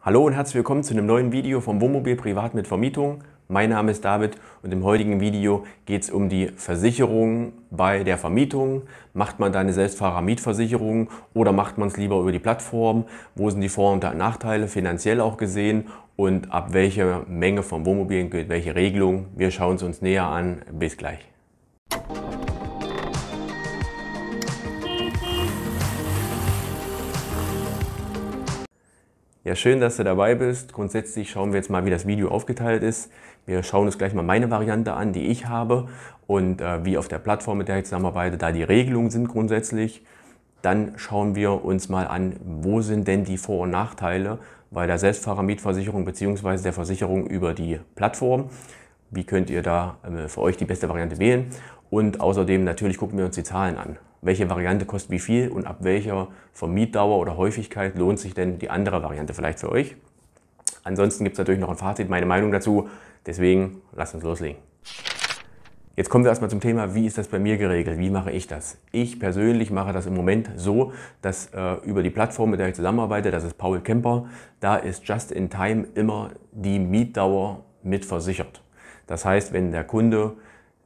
Hallo und herzlich willkommen zu einem neuen Video vom Wohnmobil Privat mit Vermietung. Mein Name ist David und im heutigen Video geht es um die Versicherung bei der Vermietung. Macht man da eine Selbstfahrermietversicherung oder macht man es lieber über die Plattform? Wo sind die Vor- und Nachteile, finanziell auch gesehen? Und ab welcher Menge vom Wohnmobil gilt welche Regelung? Wir schauen es uns näher an. Bis gleich. Ja, schön, dass du dabei bist. Grundsätzlich schauen wir jetzt mal, wie das Video aufgeteilt ist. Wir schauen uns gleich mal meine Variante an, die ich habe und wie auf der Plattform, mit der ich zusammenarbeite, da die Regelungen sind grundsätzlich. Dann schauen wir uns mal an, wo sind denn die Vor- und Nachteile bei der Selbstfahrermietversicherung bzw. der Versicherung über die Plattform. Wie könnt ihr da für euch die beste Variante wählen? Und außerdem natürlich gucken wir uns die Zahlen an. Welche Variante kostet wie viel und ab welcher Vermietdauer oder Häufigkeit lohnt sich denn die andere Variante vielleicht für euch? Ansonsten gibt es natürlich noch ein Fazit, meine Meinung dazu. Deswegen lasst uns loslegen. Jetzt kommen wir erstmal zum Thema, wie ist das bei mir geregelt? Wie mache ich das? Ich persönlich mache das im Moment so, dass über die Plattform, mit der ich zusammenarbeite, das ist Paul Camper, da ist just in time immer die Mietdauer mit versichert. Das heißt, wenn der Kunde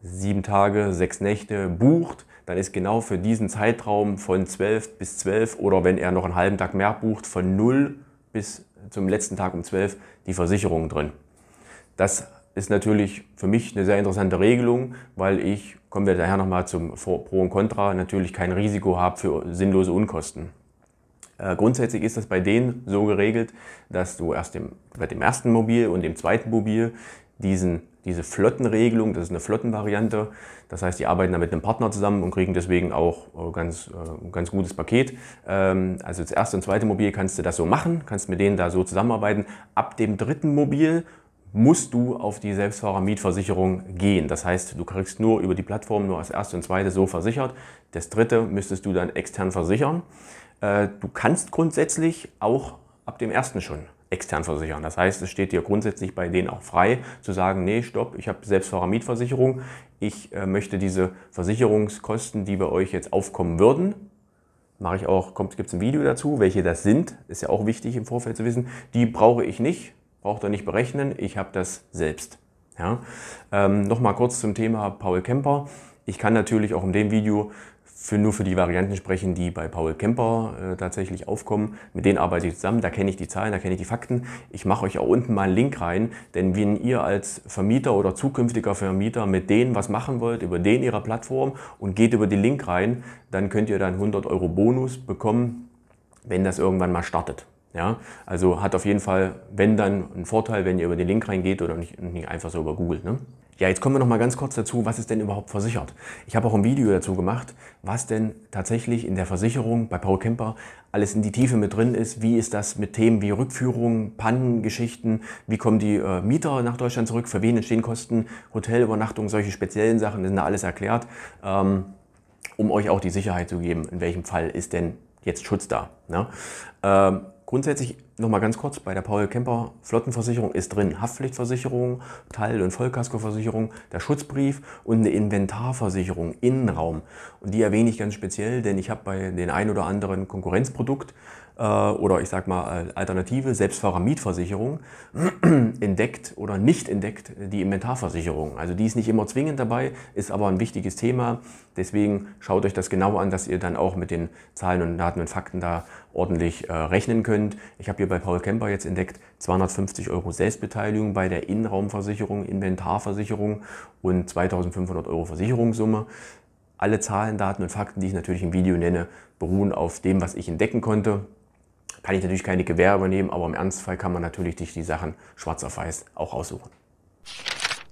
7 Tage, 6 Nächte bucht, dann ist genau für diesen Zeitraum von 12 bis 12 oder wenn er noch einen halben Tag mehr bucht, von 0 bis zum letzten Tag um 12 die Versicherung drin. Das ist natürlich für mich eine sehr interessante Regelung, weil ich, kommen wir daher nochmal zum Pro und Contra, natürlich kein Risiko habe für sinnlose Unkosten. Grundsätzlich ist das bei denen so geregelt, dass du erst bei dem ersten Mobil und dem zweiten Mobil diese Flottenregelung, das ist eine Flottenvariante, das heißt, die arbeiten da mit einem Partner zusammen und kriegen deswegen auch ein ganz gutes Paket. Also das erste und zweite Mobil kannst du das so machen, kannst mit denen da so zusammenarbeiten. Ab dem dritten Mobil musst du auf die Selbstfahrermietversicherung gehen. Das heißt, du kriegst nur über die Plattform nur das erste und zweite so versichert. Das dritte müsstest du dann extern versichern. Du kannst grundsätzlich auch ab dem ersten schon extern versichern. Das heißt, es steht dir grundsätzlich bei denen auch frei zu sagen, nee, stopp, ich habe Selbstfahrermietversicherung, ich möchte diese Versicherungskosten, die bei euch jetzt aufkommen würden, mache ich auch, gibt es ein Video dazu, welche das sind, ist ja auch wichtig im Vorfeld zu wissen, die brauche ich nicht, braucht ihr nicht berechnen, ich habe das selbst. Ja? Nochmal kurz zum Thema Paul Camper. Ich kann natürlich auch in dem Video nur für die Varianten sprechen, die bei Paul Camper tatsächlich aufkommen. Mit denen arbeite ich zusammen, da kenne ich die Zahlen, da kenne ich die Fakten. Ich mache euch auch unten mal einen Link rein, denn wenn ihr als Vermieter oder zukünftiger Vermieter mit denen was machen wollt, über den ihrer Plattform und geht über den Link rein, dann könnt ihr dann 100 € Bonus bekommen, wenn das irgendwann mal startet. Ja, also hat auf jeden Fall, wenn dann, einen Vorteil, wenn ihr über den Link reingeht oder nicht einfach so über Google. Ne? Ja, jetzt kommen wir noch mal ganz kurz dazu, was ist denn überhaupt versichert? Ich habe auch ein Video dazu gemacht, was denn tatsächlich in der Versicherung bei Paul Camper alles in die Tiefe mit drin ist. Wie ist das mit Themen wie Rückführung, Pannengeschichten, wie kommen die Mieter nach Deutschland zurück, für wen entstehen Kosten, Hotelübernachtung, solche speziellen Sachen, das sind da alles erklärt, um euch auch die Sicherheit zu geben, in welchem Fall ist denn jetzt Schutz da. Ne? Grundsätzlich nochmal ganz kurz, bei der Paul Camper Flottenversicherung ist drin Haftpflichtversicherung, Teil- und Vollkaskoversicherung, der Schutzbrief und eine Inventarversicherung, Innenraum. Und die erwähne ich ganz speziell, denn ich habe bei den ein oder anderen Konkurrenzprodukt oder ich sag mal Alternative Selbstfahrermietversicherung entdeckt oder nicht entdeckt die Inventarversicherung. Also die ist nicht immer zwingend dabei, ist aber ein wichtiges Thema. Deswegen schaut euch das genau an, dass ihr dann auch mit den Zahlen und Daten und Fakten da ordentlich rechnen könnt. Ich habe hier bei Paul Camper jetzt entdeckt 250 € Selbstbeteiligung bei der Innenraumversicherung, Inventarversicherung und 2500 € Versicherungssumme. Alle Zahlen, Daten und Fakten, die ich natürlich im Video nenne, beruhen auf dem, was ich entdecken konnte. Kann ich natürlich keine Gewähr übernehmen, aber im Ernstfall kann man natürlich sich die Sachen schwarz auf weiß auch aussuchen.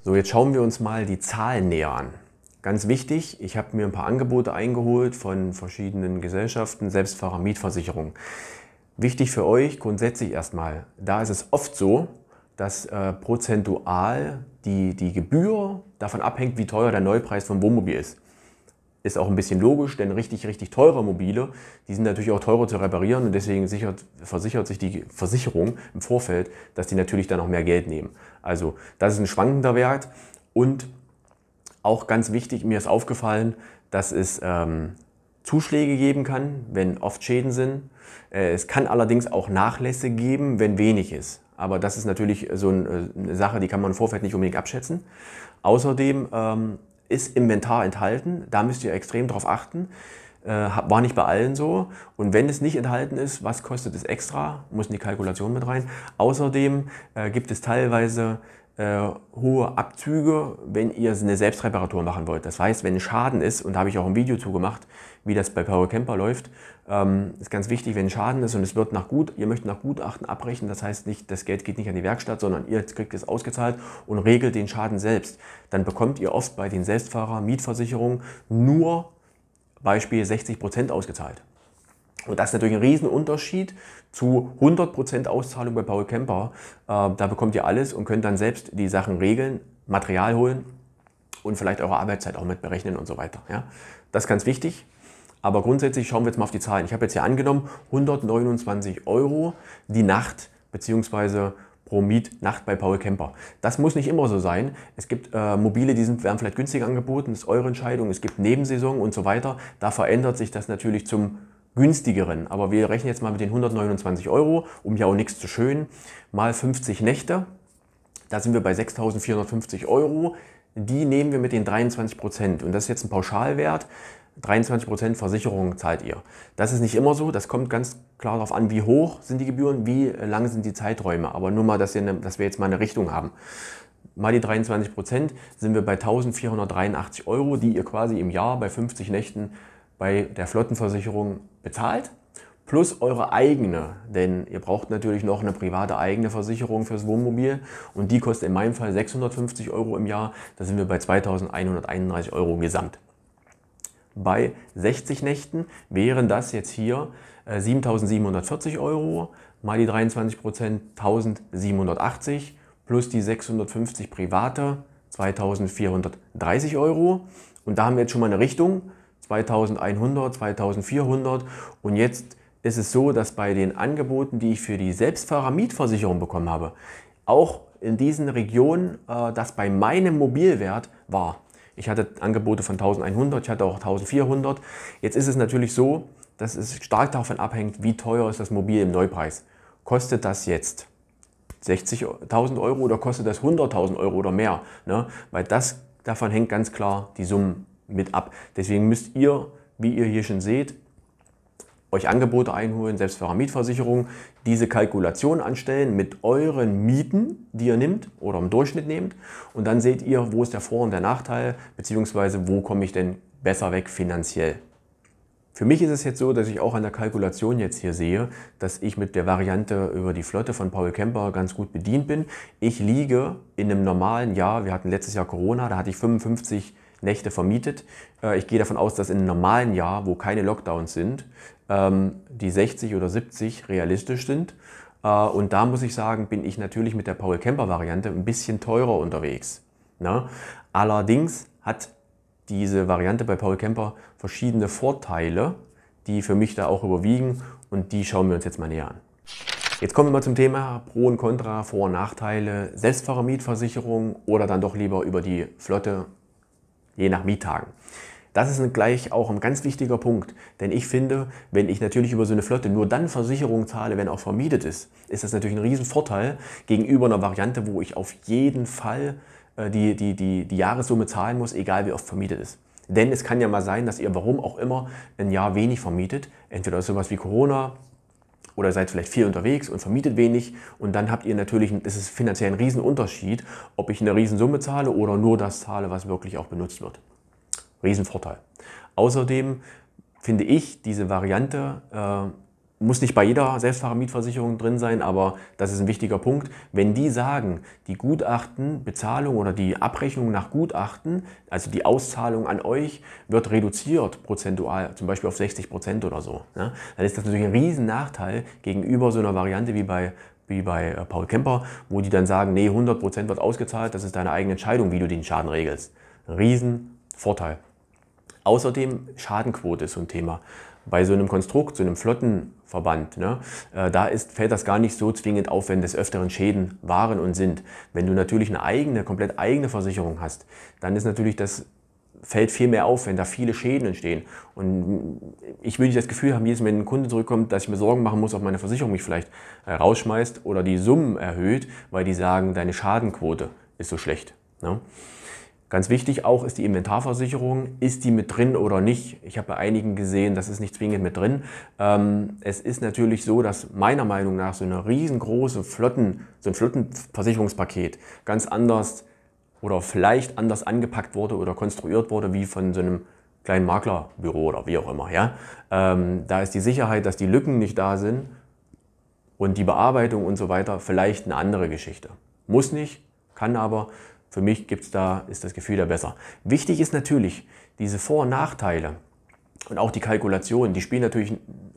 So, jetzt schauen wir uns mal die Zahlen näher an. Ganz wichtig, ich habe mir ein paar Angebote eingeholt von verschiedenen Gesellschaften, Selbstfahrermietversicherung. Wichtig für euch grundsätzlich erstmal, da ist es oft so, dass prozentual die Gebühr davon abhängt, wie teuer der Neupreis vom Wohnmobil ist. Ist auch ein bisschen logisch, denn richtig teure Mobile, die sind natürlich auch teurer zu reparieren und deswegen versichert sich die Versicherung im Vorfeld, dass die natürlich dann auch mehr Geld nehmen. Also das ist ein schwankender Wert und auch ganz wichtig, mir ist aufgefallen, dass es Zuschläge geben kann, wenn oft Schäden sind. Es kann allerdings auch Nachlässe geben, wenn wenig ist. Aber das ist natürlich so eine Sache, die kann man im Vorfeld nicht unbedingt abschätzen. Außerdem ist Inventar enthalten, da müsst ihr extrem drauf achten. War nicht bei allen so. Und wenn es nicht enthalten ist, was kostet es extra? Muss in die Kalkulation mit rein. Außerdem gibt es teilweise hohe Abzüge, wenn ihr eine Selbstreparatur machen wollt. Das heißt, wenn ein Schaden ist, und da habe ich auch ein Video zu gemacht, wie das bei Power Camper läuft, ist ganz wichtig, wenn ein Schaden ist und es wird ihr möchtet nach Gutachten abrechnen, das heißt nicht, das Geld geht nicht an die Werkstatt, sondern ihr kriegt es ausgezahlt und regelt den Schaden selbst. Dann bekommt ihr oft bei den Selbstfahrer-Mietversicherungen nur Beispiel 60% ausgezahlt. Und das ist natürlich ein Riesenunterschied zu 100% Auszahlung bei Paul Camper. Da bekommt ihr alles und könnt dann selbst die Sachen regeln, Material holen und vielleicht eure Arbeitszeit auch mit berechnen und so weiter. Ja? Das ist ganz wichtig. Aber grundsätzlich schauen wir jetzt mal auf die Zahlen. Ich habe jetzt hier angenommen 129 € die Nacht bzw. pro Mietnacht bei Paul Camper. Das muss nicht immer so sein. Es gibt Mobile, werden vielleicht günstiger angeboten, das ist eure Entscheidung. Es gibt Nebensaison und so weiter. Da verändert sich das natürlich zum günstigeren. Aber wir rechnen jetzt mal mit den 129 €, um ja auch nichts zu schön, mal 50 Nächte. Da sind wir bei 6.450 €. Die nehmen wir mit den 23%. Und das ist jetzt ein Pauschalwert. 23% Versicherung zahlt ihr. Das ist nicht immer so, das kommt ganz klar darauf an, wie hoch sind die Gebühren, wie lang sind die Zeiträume. Aber nur mal, dass wir jetzt mal eine Richtung haben. Mal die 23% sind wir bei 1.483 €, die ihr quasi im Jahr bei 50 Nächten bei der Flottenversicherung bezahlt. Plus eure eigene, denn ihr braucht natürlich noch eine private eigene Versicherung fürs Wohnmobil und die kostet in meinem Fall 650 € im Jahr. Da sind wir bei 2.131 € gesamt. Bei 60 Nächten wären das jetzt hier 7.740 € mal die 23%, 1.780 plus die 650 private, 2.430 €. Und da haben wir jetzt schon mal eine Richtung, 2.100, 2.400. Und jetzt ist es so, dass bei den Angeboten, die ich für die Selbstfahrer-Mietversicherung bekommen habe, auch in diesen Regionen das bei meinem Mobilwert war. Ich hatte Angebote von 1.100, ich hatte auch 1.400. Jetzt ist es natürlich so, dass es stark davon abhängt, wie teuer ist das Mobil im Neupreis. Kostet das jetzt 60.000 € oder kostet das 100.000 € oder mehr? Ne? Weil davon hängt ganz klar die Summen mit ab. Deswegen müsst ihr, wie ihr hier schon seht, euch Angebote einholen, Selbstfahrer-Mietversicherung, diese Kalkulation anstellen mit euren Mieten, die ihr nehmt oder im Durchschnitt nehmt. Und dann seht ihr, wo ist der Vor- und der Nachteil, beziehungsweise wo komme ich denn besser weg finanziell. Für mich ist es jetzt so, dass ich auch an der Kalkulation jetzt hier sehe, dass ich mit der Variante über die Flotte von Paul Camper ganz gut bedient bin. Ich liege in einem normalen Jahr, wir hatten letztes Jahr Corona, da hatte ich 55 Nächte vermietet. Ich gehe davon aus, dass in einem normalen Jahr, wo keine Lockdowns sind, die 60 oder 70 realistisch sind. Und da muss ich sagen, bin ich natürlich mit der Paul Camper Variante ein bisschen teurer unterwegs. Ne? Allerdings hat diese Variante bei Paul Camper verschiedene Vorteile, die für mich da auch überwiegen und die schauen wir uns jetzt mal näher an. Jetzt kommen wir mal zum Thema Pro und Contra, Vor- und Nachteile, Selbstfahrer-Mietversicherung oder dann doch lieber über die Flotte, je nach Miettagen. Das ist gleich auch ein ganz wichtiger Punkt, denn ich finde, wenn ich natürlich über so eine Flotte nur dann Versicherung zahle, wenn auch vermietet ist, ist das natürlich ein Riesenvorteil gegenüber einer Variante, wo ich auf jeden Fall die Jahressumme zahlen muss, egal wie oft vermietet ist. Denn es kann ja mal sein, dass ihr warum auch immer ein Jahr wenig vermietet, entweder ist sowas wie Corona oder seid vielleicht viel unterwegs und vermietet wenig und dann habt ihr natürlich, das ist finanziell ein Riesenunterschied, ob ich eine Riesensumme zahle oder nur das zahle, was wirklich auch benutzt wird. Riesenvorteil. Außerdem finde ich, diese Variante muss nicht bei jeder Selbstfahrer-Mietversicherung drin sein, aber das ist ein wichtiger Punkt. Wenn die sagen, die Gutachtenbezahlung oder die Abrechnung nach Gutachten, also die Auszahlung an euch, wird reduziert prozentual, zum Beispiel auf 60% oder so, ne? Dann ist das natürlich ein riesen Nachteil gegenüber so einer Variante wie bei Paul Camper, wo die dann sagen, nee, 100% wird ausgezahlt, das ist deine eigene Entscheidung, wie du den Schaden regelst. Ein Riesenvorteil. Außerdem Schadenquote ist so ein Thema. Bei so einem Konstrukt, so einem Flottenverband, ne, fällt das gar nicht so zwingend auf, wenn des Öfteren Schäden waren und sind. Wenn du natürlich eine komplett eigene Versicherung hast, dann ist natürlich das fällt viel mehr auf, wenn da viele Schäden entstehen. Und ich will nicht das Gefühl haben, jedes Mal, wenn ein Kunde zurückkommt, dass ich mir Sorgen machen muss, ob meine Versicherung mich vielleicht rausschmeißt oder die Summen erhöht, weil die sagen, deine Schadenquote ist so schlecht. Ne? Ganz wichtig auch ist die Inventarversicherung. Ist die mit drin oder nicht? Ich habe bei einigen gesehen, das ist nicht zwingend mit drin. Es ist natürlich so, dass meiner Meinung nach so eine riesengroße so ein Flottenversicherungspaket ganz anders oder vielleicht anders angepackt wurde oder konstruiert wurde wie von so einem kleinen Maklerbüro oder wie auch immer. Ja? Da ist die Sicherheit, dass die Lücken nicht da sind und die Bearbeitung und so weiter vielleicht eine andere Geschichte. Muss nicht, kann aber. Für mich ist das Gefühl da besser. Wichtig ist natürlich, diese Vor- und Nachteile und auch die Kalkulation, die spielen natürlich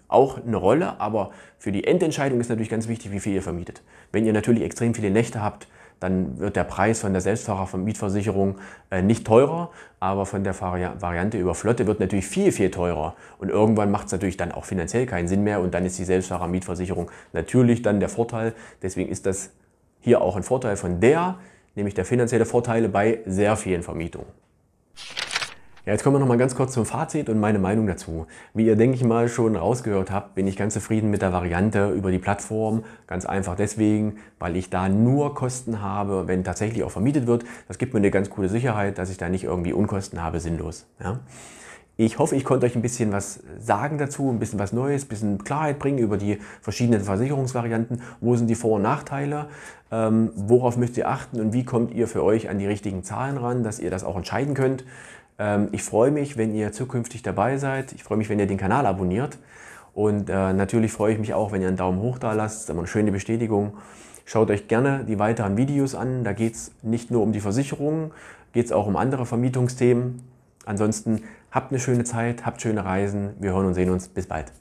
auch eine Rolle, aber für die Endentscheidung ist natürlich ganz wichtig, wie viel ihr vermietet. Wenn ihr natürlich extrem viele Nächte habt, dann wird der Preis von der Selbstfahrermietversicherung nicht teurer, aber von der Variante über Flotte wird natürlich viel, viel teurer. Und irgendwann macht es natürlich dann auch finanziell keinen Sinn mehr und dann ist die Selbstfahrermietversicherung natürlich dann der Vorteil. Deswegen ist das hier auch ein Vorteil von nämlich der finanzielle Vorteile bei sehr vielen Vermietungen. Ja, jetzt kommen wir noch mal ganz kurz zum Fazit und meine Meinung dazu. Wie ihr, denke ich mal, schon rausgehört habt, bin ich ganz zufrieden mit der Variante über die Plattform. Ganz einfach deswegen, weil ich da nur Kosten habe, wenn tatsächlich auch vermietet wird. Das gibt mir eine ganz coole Sicherheit, dass ich da nicht irgendwie Unkosten habe, sinnlos. Ja? Ich hoffe, ich konnte euch ein bisschen was sagen dazu, ein bisschen was Neues, ein bisschen Klarheit bringen über die verschiedenen Versicherungsvarianten. Wo sind die Vor- und Nachteile? Worauf müsst ihr achten und wie kommt ihr für euch an die richtigen Zahlen ran, dass ihr das auch entscheiden könnt? Ich freue mich, wenn ihr zukünftig dabei seid. Ich freue mich, wenn ihr den Kanal abonniert. Und natürlich freue ich mich auch, wenn ihr einen Daumen hoch da lasst. Das ist immer eine schöne Bestätigung. Schaut euch gerne die weiteren Videos an. Da geht es nicht nur um die Versicherung, geht es auch um andere Vermietungsthemen. Ansonsten habt eine schöne Zeit, habt schöne Reisen. Wir hören und sehen uns. Bis bald.